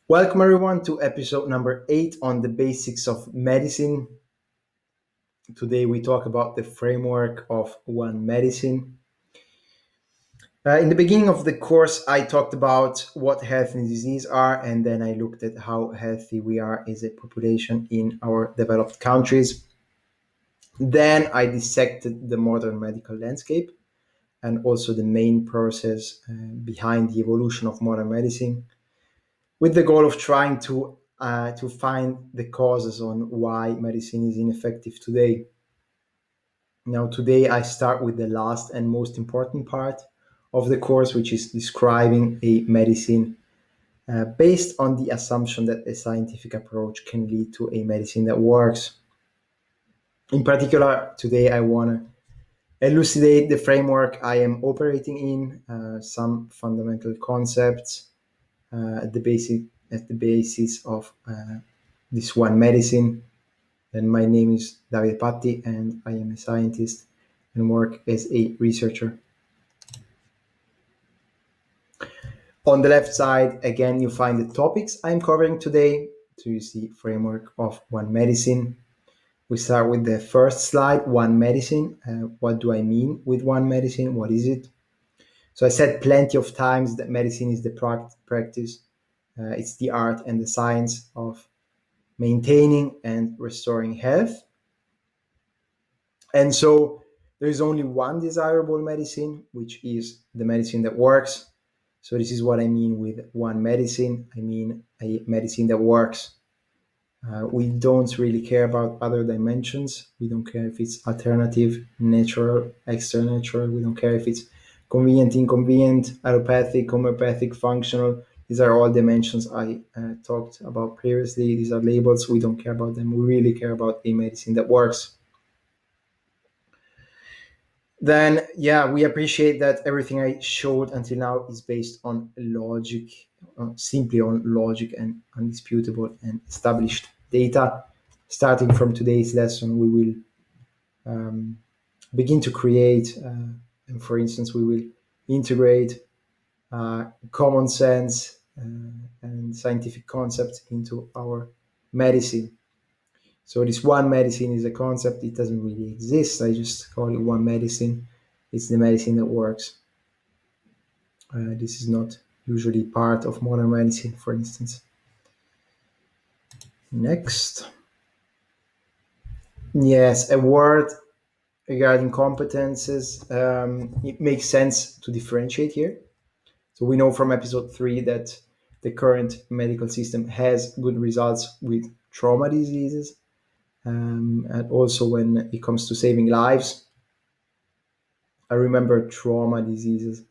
Welcome, everyone, to episode number 8 on the basics of medicine. Today, we talk about the framework of one medicine. In the beginning of the course, I talked about what health and disease are, and then I looked at how healthy we are as a population in our developed countries. Then I dissected the modern medical landscape and also the main process behind the evolution of modern medicine, with the goal of trying to find the causes on why medicine is ineffective today. Now, today I start with the last and most important part of the course, which is describing a medicine based on the assumption that a scientific approach can lead to a medicine that works. In particular, today I want to elucidate the framework I am operating in, some fundamental concepts at the basis of this one medicine. And my name is Davide, and I am a scientist and work as a researcher. On the left side, again, you find the topics I'm covering today. So you see framework of one medicine. We start with the first slide, one medicine. What do I mean with one medicine? What is it? So I said plenty of times that medicine is the practice. It's the art and the science of maintaining and restoring health. And so there is only one desirable medicine, which is the medicine that works. So this is what I mean with one medicine. I mean a medicine that works. We don't really care about other dimensions. We don't care if it's alternative, natural, extranatural. We don't care if it's convenient, inconvenient, allopathic, homeopathic, functional. These are all dimensions I talked about previously. These are labels. We don't care about them. We really care about a medicine that works. Then, yeah, we appreciate that everything I showed until now is based on logic, simply on logic and undisputable and established data. Starting from today's lesson, we will begin to create, and for instance, we will integrate common sense and scientific concepts into our medicine. So this one medicine is a concept. It doesn't really exist. I just call it one medicine. It's the medicine that works. This is not usually part of modern medicine, for instance. Next. Yes, a word regarding competences. It makes sense to differentiate here. So we know from episode 3 that the current medical system has good results with trauma diseases, and also when it comes to saving lives. I remember trauma diseases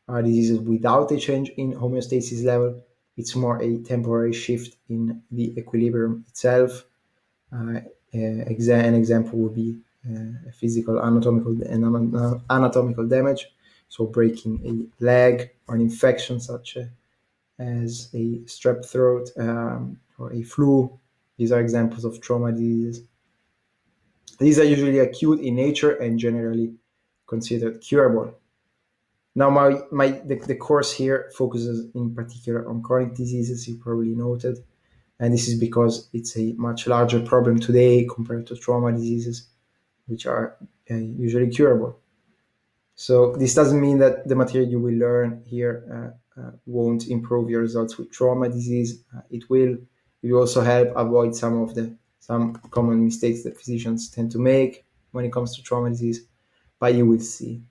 are diseases without a change in homeostasis level. It's more a temporary shift in the equilibrium itself. An example would be a physical anatomical damage, so breaking a leg, or an infection such as a strep throat or a flu. These are examples of trauma diseases. These are usually acute in nature and generally considered curable. Now, the course here focuses in particular on chronic diseases, you probably noted, and this is because it's a much larger problem today compared to trauma diseases, which are usually curable. So this doesn't mean that the material you will learn here won't improve your results with trauma disease. It will. It will also help avoid some common mistakes that physicians tend to make when it comes to trauma disease, but you will see.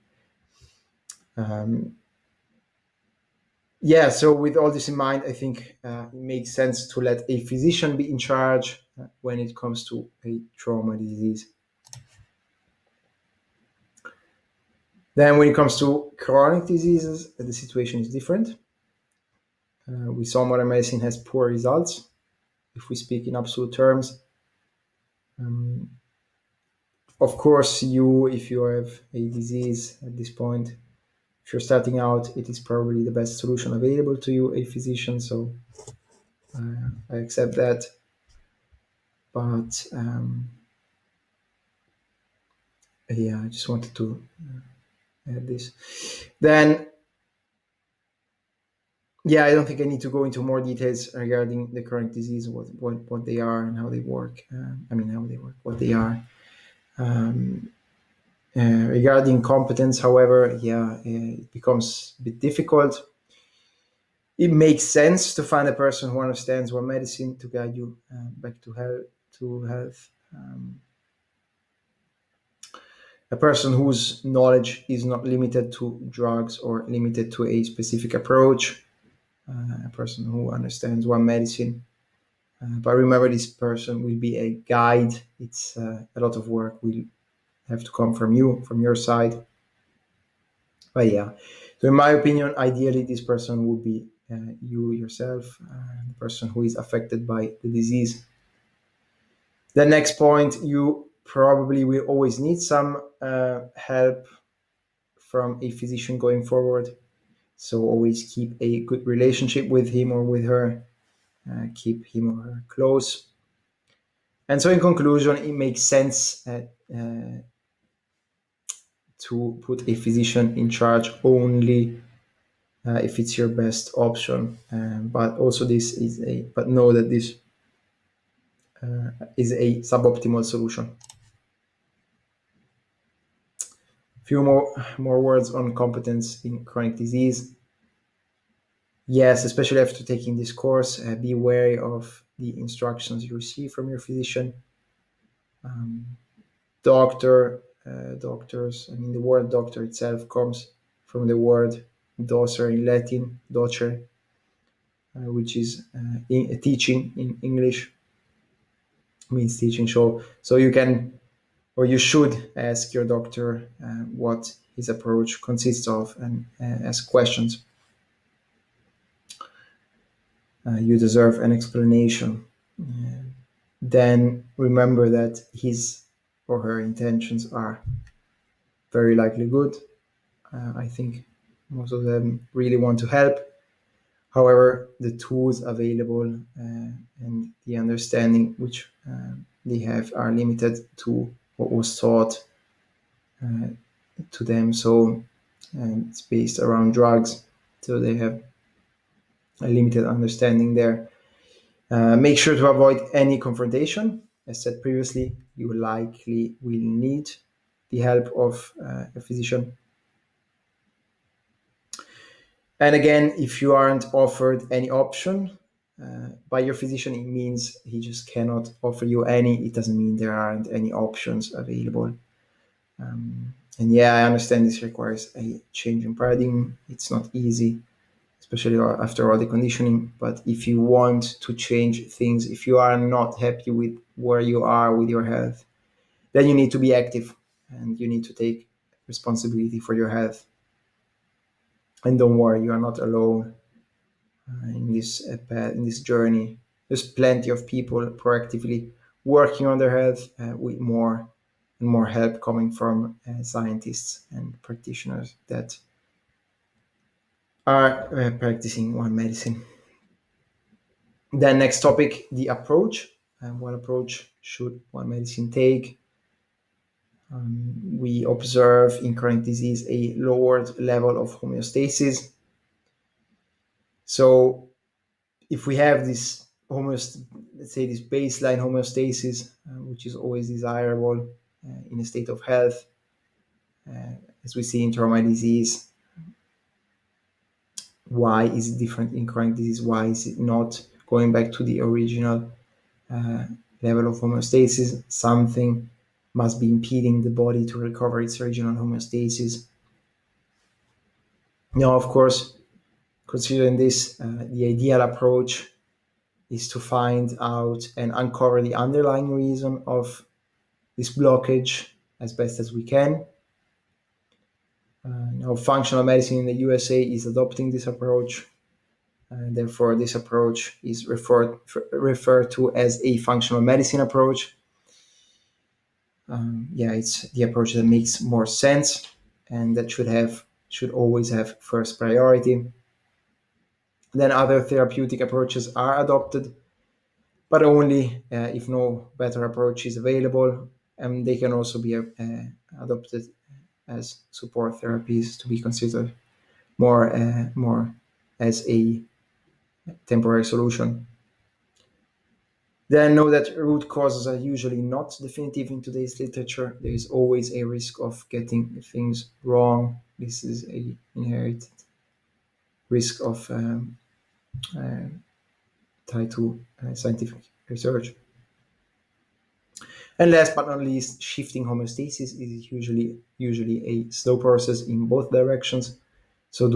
Yeah, so with all this in mind, I think it makes sense to let a physician be in charge when it comes to a trauma disease. Then when it comes to chronic diseases, the situation is different. We saw modern medicine has poor results, if we speak in absolute terms. Of course, if you have a disease at this point, if you're starting out, it is probably the best solution available to you, a physician. So I accept that. But yeah, I just wanted to add this. Then Yeah, I don't think I need to go into more details regarding the chronic disease, what they are and how they work. I mean, how they work, what they are. Um, Regarding competence, however, yeah, it becomes a bit difficult. It makes sense to find a person who understands one medicine to guide you back to health. To health. A person whose knowledge is not limited to drugs or limited to a specific approach. A person who understands one medicine. But remember, this person will be a guide. It's a lot of work will have to come from you, from your side. But yeah, so in my opinion, ideally, this person would be you yourself, the person who is affected by the disease. The next point, you probably will always need some help from a physician going forward. So always keep a good relationship with him or with her, keep him or her close. And so, in conclusion, it makes sense to put a physician in charge only if it's your best option. But also, this is a but know that this is a suboptimal solution. Few more words on competence in chronic disease. Yes, especially after taking this course, be wary of the instructions you receive from your physician. Doctors. I mean, the word doctor itself comes from the word docere in Latin, docere, which is teaching in English, means teaching. So you can or you should ask your doctor what his approach consists of and ask questions. You deserve an explanation. Then remember that his or her intentions are very likely good. I think most of them really want to help. However, the tools available and the understanding which they have are limited to what was taught to them. So it's based around drugs. So they have a limited understanding there. Make sure to avoid any confrontation. As said previously, you likely will need the help of a physician. And again, if you aren't offered any option by your physician, it means he just cannot offer you any. It doesn't mean there aren't any options available. And yeah, I understand this requires a change in paradigm. It's not easy, especially after all the conditioning. But if you want to change things, if you are not happy with where you are with your health, then you need to be active and you need to take responsibility for your health. And don't worry, you are not alone in this path, in this journey. There's plenty of people proactively working on their health with more and more help coming from scientists and practitioners that are practicing one medicine. Then next topic, the approach. What approach should one medicine take? We observe in chronic disease a lowered level of homeostasis. So if we have this let's say this baseline homeostasis, which is always desirable in a state of health, as we see in trauma disease, why is it different in chronic disease? Why is it not going back to the original uh, level of homeostasis? Something must be impeding the body to recover its original homeostasis. Now, of course, considering this, the ideal approach is to find out and uncover the underlying reason of this blockage as best as we can. Now, functional medicine in the USA is adopting this approach, and therefore this approach is referred to as a functional medicine approach. Yeah, it's the approach that makes more sense and that should always have first priority. Then other therapeutic approaches are adopted, but only if no better approach is available, and they can also be adopted as support therapies to be considered more as a temporary solution. Then know that root causes are usually not definitive in today's literature. There is always a risk of getting things wrong. This is a inherited risk of uh, tied to scientific research. And last but not least, shifting homeostasis is usually a slow process in both directions. So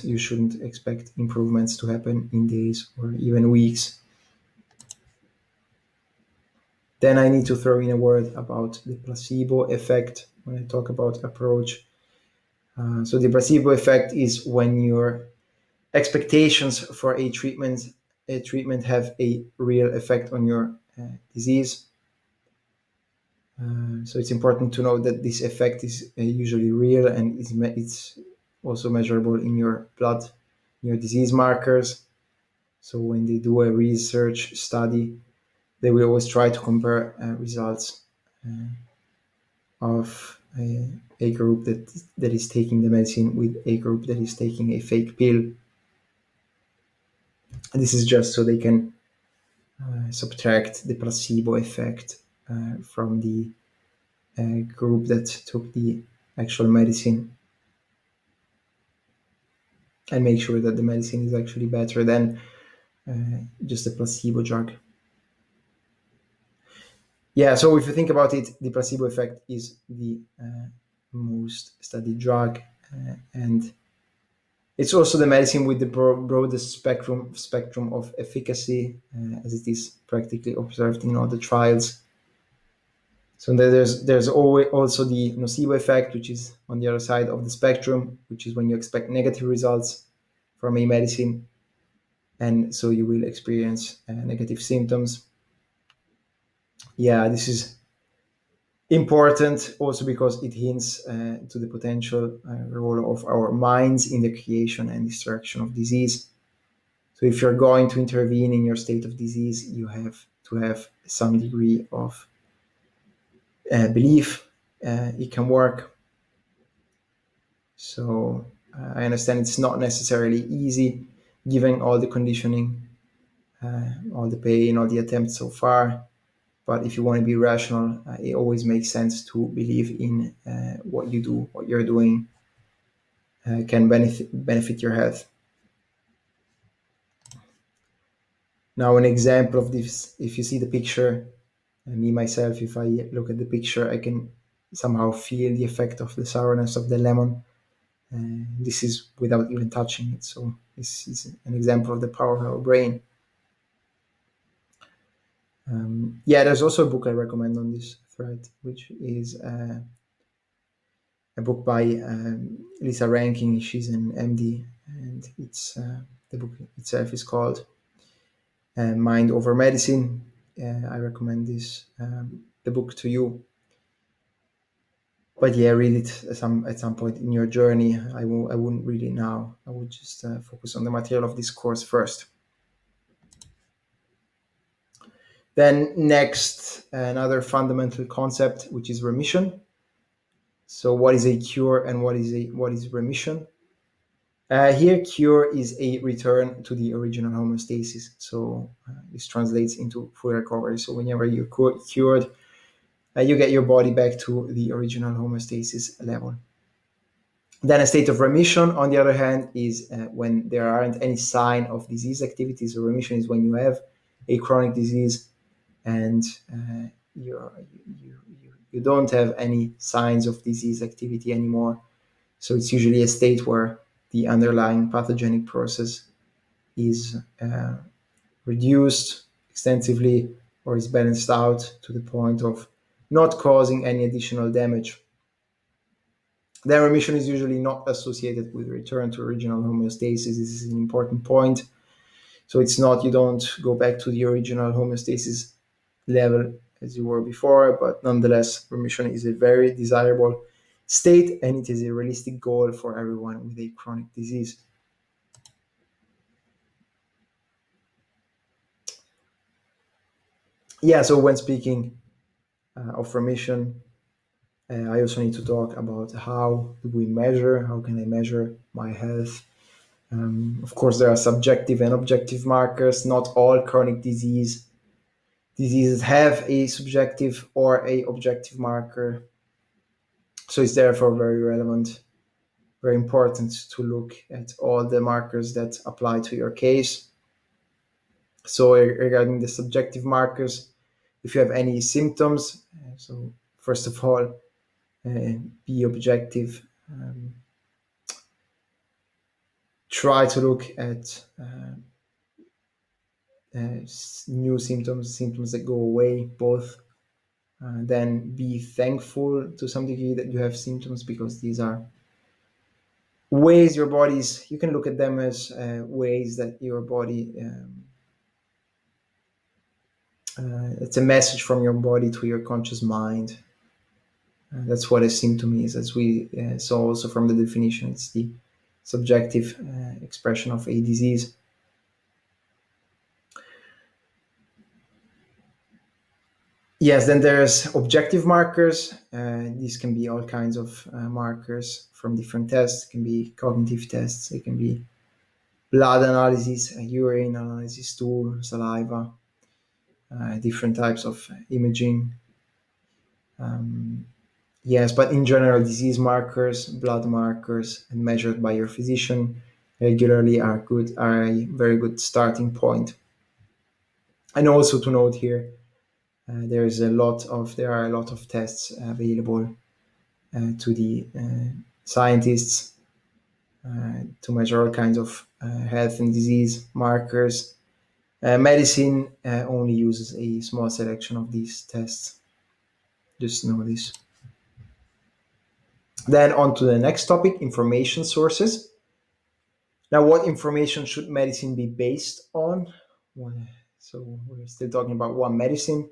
you shouldn't expect improvements to happen in days or even weeks. Then I need to throw in a word about the placebo effect when I talk about approach. So the placebo effect is when your expectations for a treatment have a real effect on your disease. So it's important to know that this effect is usually real, and it's also measurable in your blood, in your disease markers. So when they do a research study, they will always try to compare results of a group that is taking the medicine with a group that is taking a fake pill. And this is just so they can subtract the placebo effect from the group that took the actual medicine, and make sure that the medicine is actually better than just a placebo drug. Yeah, so if you think about it, the placebo effect is the most studied drug, and it's also the medicine with the broadest spectrum of efficacy, as it is practically observed in all the trials. So there's always also the nocebo effect, which is on the other side of the spectrum, which is when you expect negative results from a medicine, and so you will experience negative symptoms. Yeah, this is important also because it hints to the potential role of our minds in the creation and destruction of disease. So if you're going to intervene in your state of disease, you have to have some degree of belief it can work. So I understand it's not necessarily easy given all the conditioning, all the pain, all the attempts so far. But if you want to be rational, it always makes sense to believe in what you do, what you're doing can benefit your health. Now, an example of this, if you see the picture, me myself, if I look at the picture, I can somehow feel the effect of the sourness of the lemon. This is without even touching it. So this is an example of the power of our brain. Yeah, there's also a book I recommend on this thread, which is a book by Lisa Rankin. She's an MD, and it's the book itself is called Mind Over Medicine. I recommend the book to you. But yeah, read it at some point in your journey. I wouldn't read it now. I would just focus on the material of this course first. Then next, another fundamental concept, which is remission. So what is a cure and what is remission? Here, cure is a return to the original homeostasis. So this translates into full recovery. So whenever you're cured, you get your body back to the original homeostasis level. Then a state of remission, on the other hand, is when there aren't any sign of disease activity. So remission is when you have a chronic disease and you don't have any signs of disease activity anymore. So it's usually a state where the underlying pathogenic process is reduced extensively or is balanced out to the point of not causing any additional damage. Then remission is usually not associated with return to original homeostasis. This is an important point. So it's not, you don't go back to the original homeostasis level as you were before, but nonetheless, remission is a very desirable state, and it is a realistic goal for everyone with a chronic disease. Yeah, so when speaking of remission, I also need to talk about how can I measure my health. Of course, there are subjective and objective markers. Not all chronic diseases have a subjective or a objective marker, so it's therefore very relevant, very important to look at all the markers that apply to your case. So regarding the subjective markers, if you have any symptoms, so first of all, be objective. Try to look at new symptoms that go away, both. Then be thankful to some degree that you have symptoms, because these are ways your body's, you can look at them as ways that your body, it's a message from your body to your conscious mind. That's what a symptom is, as we saw also from the definition. It's the subjective expression of a disease. Yes, then there's objective markers. These can be all kinds of markers from different tests. It can be cognitive tests. It can be blood analysis, urine analysis, stool, saliva, different types of imaging. Yes, but in general, disease markers, blood markers, and measured by your physician regularly are a very good starting point. And also to note here, there are a lot of tests available to the scientists to measure all kinds of health and disease markers. Medicine only uses a small selection of these tests. Just know this. Then on to the next topic, information sources. Now, what information should medicine be based on? So we're still talking about one medicine.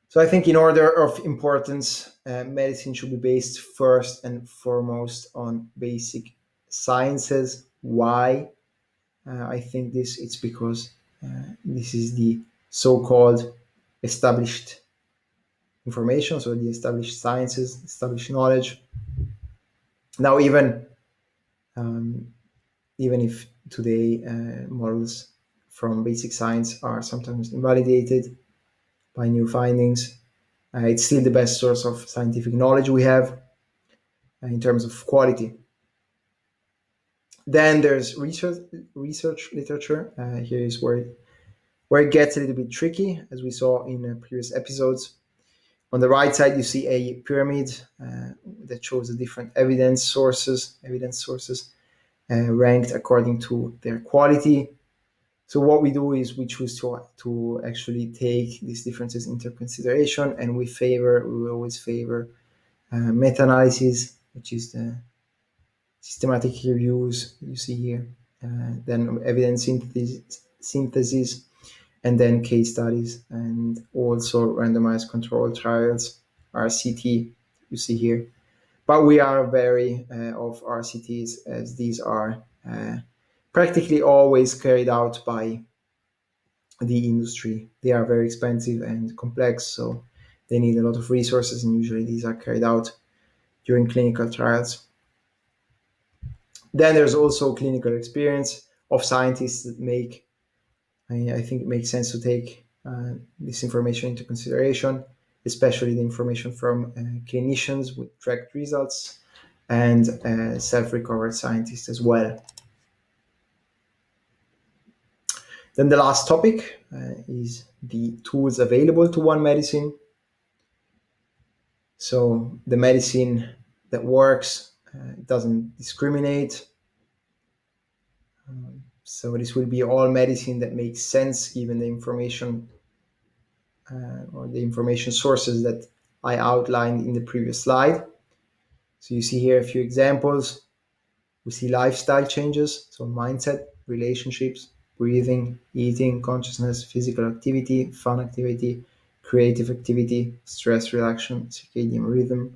So I think in order of importance, medicine should be based first and foremost on basic sciences. Why? I think it's because this is the so-called established information, so the established sciences, established knowledge. Now, um, even if today models from basic science are sometimes invalidated by new findings, it's still the best source of scientific knowledge we have in terms of quality. Then there's research literature. Here is where it gets a little bit tricky, as we saw in previous episodes. On the right side, you see a pyramid that shows the different evidence sources ranked according to their quality. So what we do is we choose to actually take these differences into consideration, and we will always favor meta-analysis, which is the systematic reviews you see here, then evidence synthesis, and then case studies, and also randomized controlled trials, RCT, you see here. But we are very of RCTs, as these are practically always carried out by the industry. They are very expensive and complex, so they need a lot of resources, and usually these are carried out during clinical trials. Then there's also clinical experience of scientists that I think it makes sense to take this information into consideration, especially the information from clinicians with tracked results and self-recovered scientists as well. Then the last topic is the tools available to one medicine. So the medicine that works doesn't discriminate. So this will be all medicine that makes sense given the information or the information sources that I outlined in the previous slide. So you see here a few examples. We see lifestyle changes, so mindset, relationships, breathing, eating, consciousness, physical activity, fun activity, creative activity, stress reduction, circadian rhythm,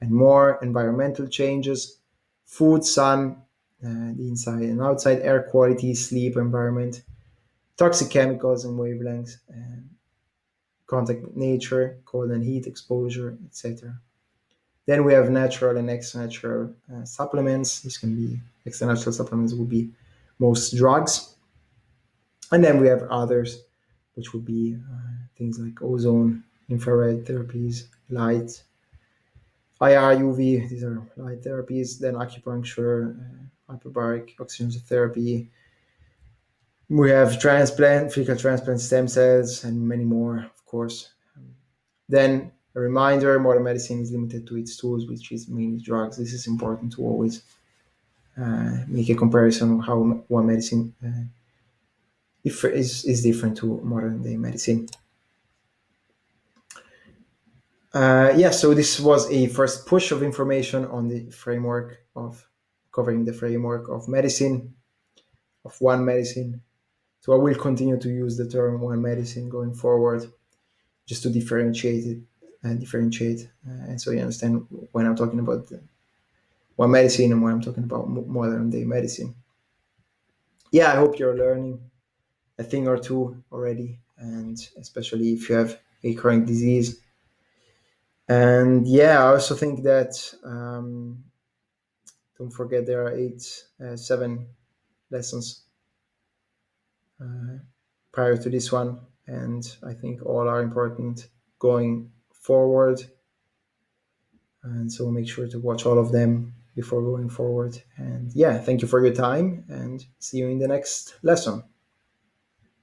and more. Environmental changes, food, sun, the inside and outside, air quality, sleep environment, toxic chemicals and wavelengths, contact with nature, cold and heat exposure, etc. Then we have natural and extranatural supplements. This can be extranatural supplements would be most drugs, and then we have others, which would be things like ozone, infrared therapies, light, IR, UV. These are light therapies. Then acupuncture, hyperbaric oxygen therapy. We have transplant, fecal transplant, stem cells, and many more, of course. Then a reminder: modern medicine is limited to its tools, which is mainly drugs. This is important to always make a comparison of how one medicine is different to modern day medicine. Yeah, so this was a first push of information on the framework of covering the framework of medicine, of one medicine. So I will continue to use the term one medicine going forward, just to differentiate it and differentiate, and so you understand when I'm talking about one medicine and when I'm talking about modern day medicine. Yeah, I hope you're learning a thing or two already, and especially if you have a chronic disease. And yeah, I also think that don't forget there are seven lessons prior to this one, and I think all are important going forward. And so make sure to watch all of them before going forward. And yeah, thank you for your time, and see you in the next lesson.